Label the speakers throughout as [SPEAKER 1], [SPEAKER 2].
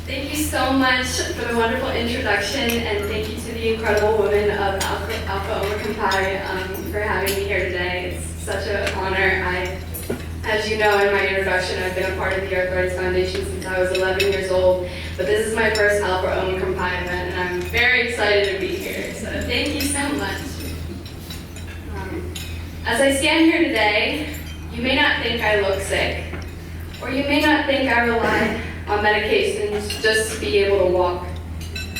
[SPEAKER 1] Thank you so much for the wonderful introduction, and thank you to the incredible women of Alpha Omicron Pi for having me here today. It's such an honor. As you know in my introduction, I've been a part of the Arthritis Foundation since I was 11 years old, but this is my first Alpha Omicron Pi event, and I'm very excited to be here, so thank you so much. As I stand here today, you may not think I look sick, or you may not think I rely on medications just to be able to walk.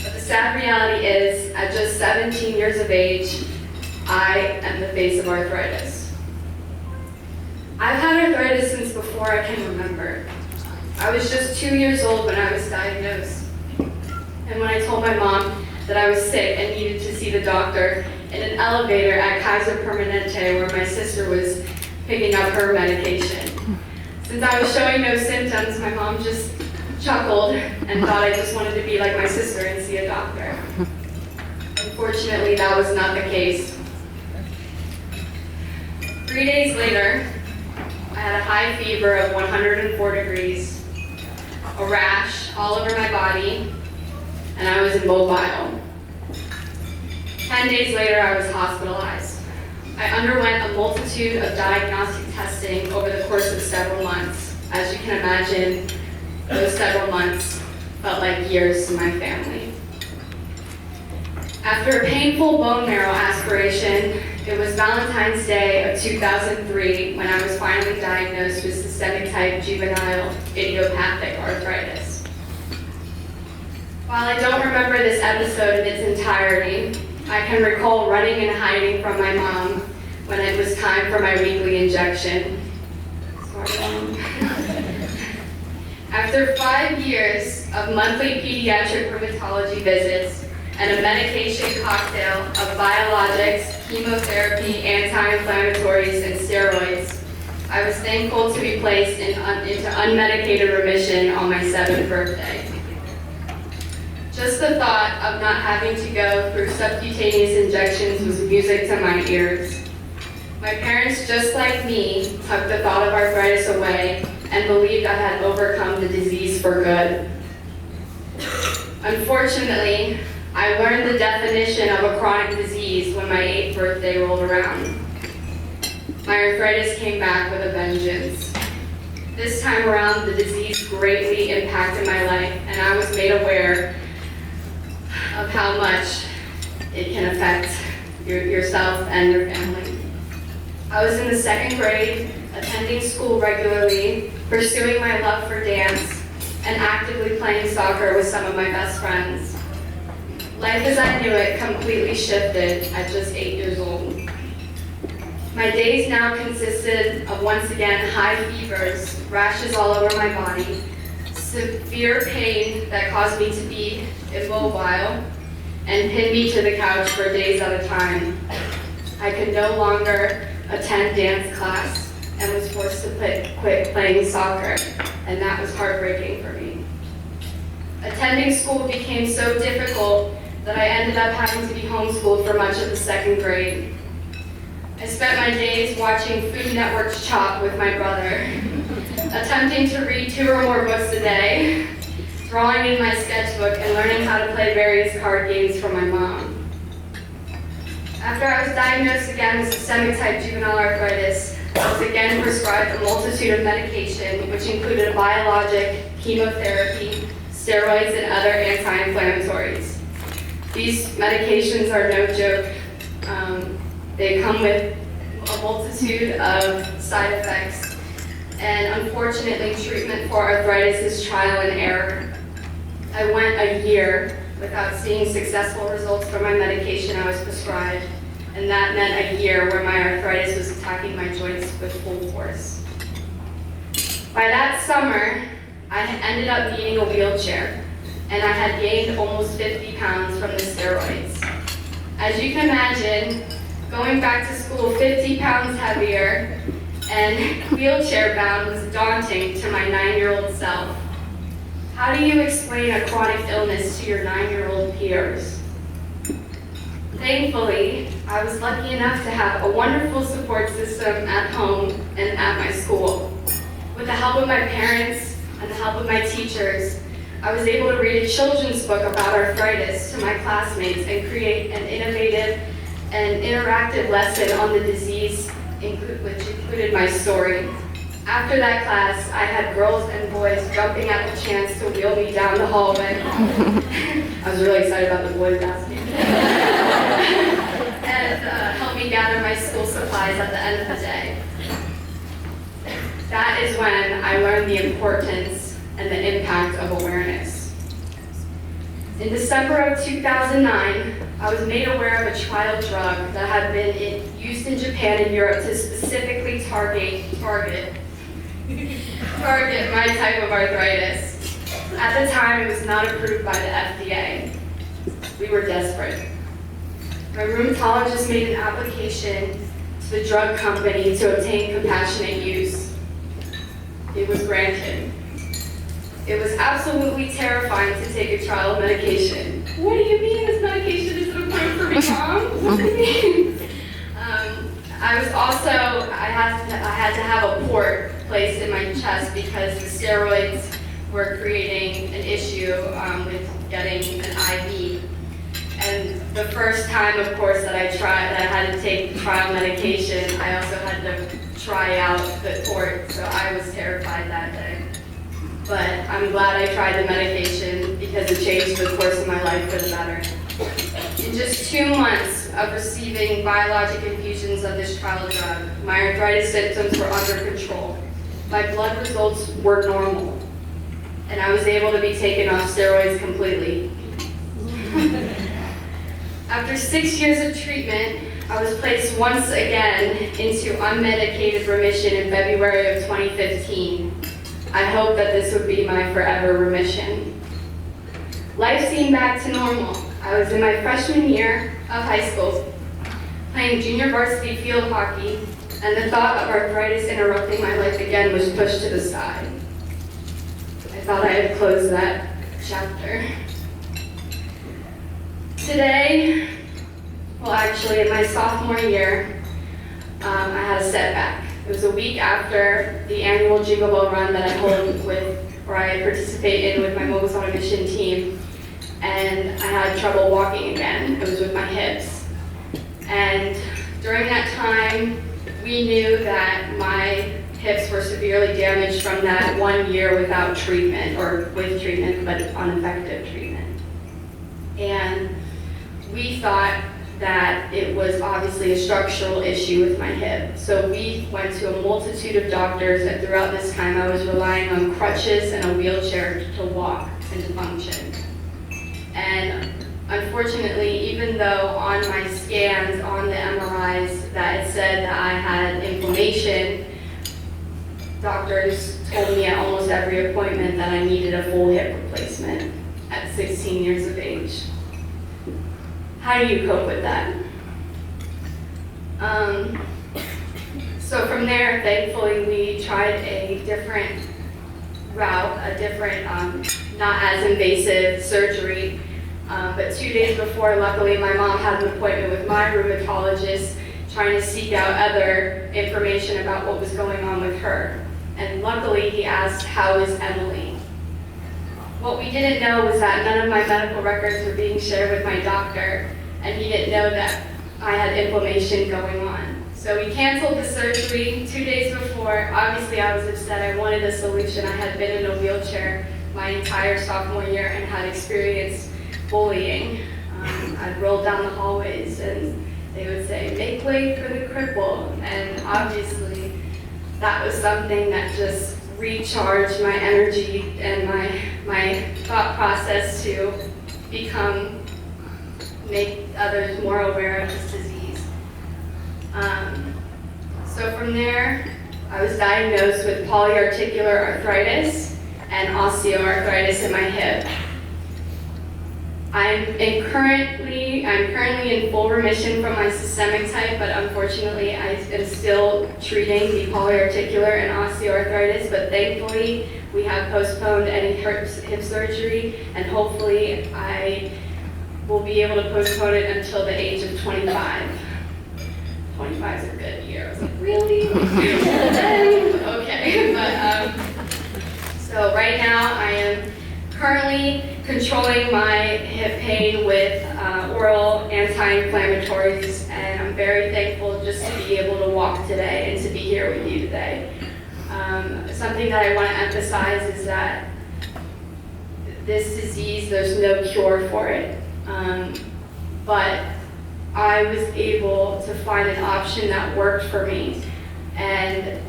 [SPEAKER 1] But the sad reality is, at just 17 years of age, I am the face of arthritis. I've had arthritis since before I can remember. I was just 2 years old when I was diagnosed. And when I told my mom that I was sick and needed to see the doctor in an elevator at Kaiser Permanente where my sister was picking up her medication. Since I was showing no symptoms, my mom just chuckled and thought I just wanted to be like my sister and see a doctor. Unfortunately, that was not the case. 3 days later, I had a high fever of 104 degrees, a rash all over my body, and I was immobile. 10 days later, I was hospitalized. I underwent a multitude of diagnostic testing over the course of several months. As you can imagine, those several months felt like years to my family. After a painful bone marrow aspiration, it was Valentine's Day of 2003 when I was finally diagnosed with systemic type juvenile idiopathic arthritis. While I don't remember this episode in its entirety, I can recall running and hiding from my mom when it was time for my weekly injection. Sorry, Mom. After 5 years of monthly pediatric rheumatology visits and a medication cocktail of biologics, chemotherapy, anti-inflammatories, and steroids, I was thankful to be placed into unmedicated remission on my 7th birthday. Just the thought of not having to go through subcutaneous injections was music to my ears. My parents, just like me, tucked the thought of arthritis away and believed I had overcome the disease for good. Unfortunately, I learned the definition of a chronic disease when my 8th birthday rolled around. My arthritis came back with a vengeance. This time around, the disease greatly impacted my life, and I was made aware of how much it can affect yourself and your family. I was in the 2nd grade, attending school regularly, pursuing my love for dance, and actively playing soccer with some of my best friends. Life as I knew it completely shifted at just 8 years old. My days now consisted of, once again, high fevers, rashes all over my body, severe pain that caused me to be immobile, and pinned me to the couch for days at a time. I could no longer attend dance class and was forced to quit playing soccer, and that was heartbreaking for me. Attending school became so difficult that I ended up having to be homeschooled for much of the 2nd grade. I spent my days watching Food Network's Chop with my brother, attempting to read 2 or more books a day, drawing in my sketchbook, and learning how to play various card games from my mom. After I was diagnosed again with systemic type juvenile arthritis, I was again prescribed a multitude of medication, which included a biologic, chemotherapy, steroids, and other anti-inflammatories. These medications are no joke. They come with a multitude of side effects, and unfortunately, treatment for arthritis is trial and error. I went a year without seeing successful results from my medication I was prescribed, and that meant a year where my arthritis was attacking my joints with full force. By that summer, I had ended up needing a wheelchair, and I had gained almost 50 pounds from the steroids. As you can imagine, going back to school 50 pounds heavier and wheelchair bound was daunting to my 9-year-old self. How do you explain a chronic illness to your 9-year-old peers? Thankfully, I was lucky enough to have a wonderful support system at home and at my school. With the help of my parents, and the help of my teachers, I was able to read a children's book about arthritis to my classmates and create an innovative and interactive lesson on the disease, which included my story. After that class, I had girls and boys jumping at the chance to wheel me down the hallway. I was really excited about the boys asking. And help me gather my school supplies at the end of the day. That is when I learned the importance and the impact of awareness. In December of 2009, I was made aware of a trial drug that had been used in Japan and Europe to specifically target my type of arthritis. At the time, it was not approved by the FDA. We were desperate. My rheumatologist made an application to the drug company to obtain compassionate use. It was granted. It was absolutely terrifying to take a trial medication. What do you mean this medication isn't approved for me, Mom? What do you mean? I had to have a port placed in my chest because the steroids were creating an issue with getting an IV. And the first time, of course, that I had to take the trial medication, I also had to try out the port, so I was terrified that day. But I'm glad I tried the medication because it changed the course of my life for the better. In just 2 months of receiving biologic infusions of this trial drug, my arthritis symptoms were under control. My blood results were normal, and I was able to be taken off steroids completely. After 6 years of treatment, I was placed once again into unmedicated remission in February of 2015. I hope that this would be my forever remission. Life seemed back to normal. I was in my freshman year of high school, playing junior varsity field hockey, and the thought of arthritis interrupting my life again was pushed to the side. I thought I had closed that chapter. Today, well actually in my sophomore year, I had a setback. It was a week after the annual Jingle Bell Run that I participated in with my Mogel on a Mission team, and I had trouble walking again. It was with my hips. And during that time, we knew that my hips were severely damaged from that 1 year without treatment, or with treatment, but ineffective treatment. And we thought that it was obviously a structural issue with my hip. So we went to a multitude of doctors, and throughout this time I was relying on crutches and a wheelchair to walk and to function. And unfortunately, even though on my scans, on the MRIs, that it said that I had inflammation, doctors told me at almost every appointment that I needed a full hip replacement at 16 years of age. How do you cope with that? So from there, thankfully, we tried a different route, a different, not as invasive surgery. But 2 days before, luckily, my mom had an appointment with my rheumatologist trying to seek out other information about what was going on with her. And luckily, he asked, "How is Emily?" What we didn't know was that none of my medical records were being shared with my doctor, and he didn't know that I had inflammation going on. So we canceled the surgery 2 days before. Obviously, I was upset. I wanted a solution. I had been in a wheelchair my entire sophomore year and had experienced bullying. I'd roll down the hallways and they would say, "Make way for the cripple." And obviously, that was something that just recharged my energy and my thought process to make others more aware of this disease. So from there, I was diagnosed with polyarticular arthritis and osteoarthritis in my hip. I'm currently in full remission from my systemic type, but unfortunately I am still treating the polyarticular and osteoarthritis, but thankfully we have postponed any hip surgery, and hopefully I will be able to postpone it until the age of 25. 25 is a good year. I was like, really? Okay, but so So right now I am currently controlling my hip pain with oral anti-inflammatories, and I'm very thankful just to be able to walk today and to be here with you today. Something that I want to emphasize is that this disease, there's no cure for it. But I was able to find an option that worked for me. And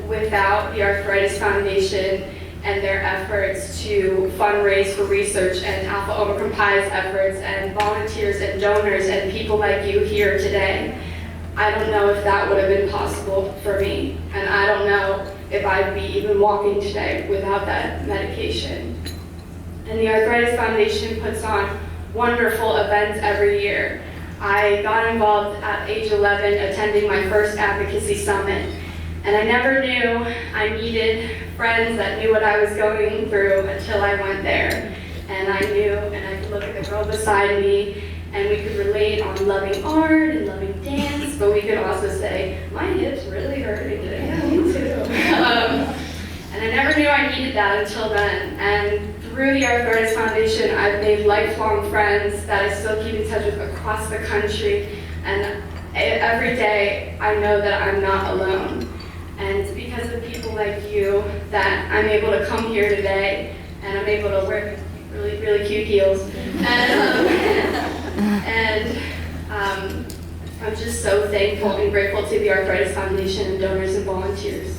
[SPEAKER 1] without the Arthritis Foundation and their efforts to fundraise for research, and Alpha Omicron Pi's efforts, and volunteers and donors and people like you here today, I don't know if that would have been possible for me. And I don't know if I'd be even walking today without that medication. And the Arthritis Foundation puts on wonderful events every year. I got involved at age 11 attending my first advocacy summit. And I never knew I needed friends that knew what I was going through until I went there. And I knew, and I could look at the girl beside me, and we could relate on loving art and loving dance, but we could also say, my hip's really hurting today. Yeah, me too. And I never knew I needed that until then. And through the Arthritis Foundation, I've made lifelong friends that I still keep in touch with across the country. And every day, I know that I'm not alone. And it's because of people like you that I'm able to come here today, and I'm able to wear really, really cute heels. And I'm just so thankful and grateful to the Arthritis Foundation and donors and volunteers,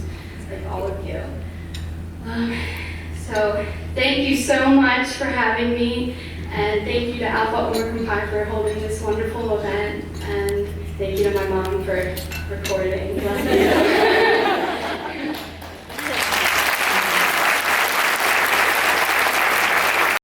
[SPEAKER 1] like all of you. So thank you so much for having me, and thank you to Alpha Omicron Pi for holding this wonderful event, and thank you to my mom for recording. Love you.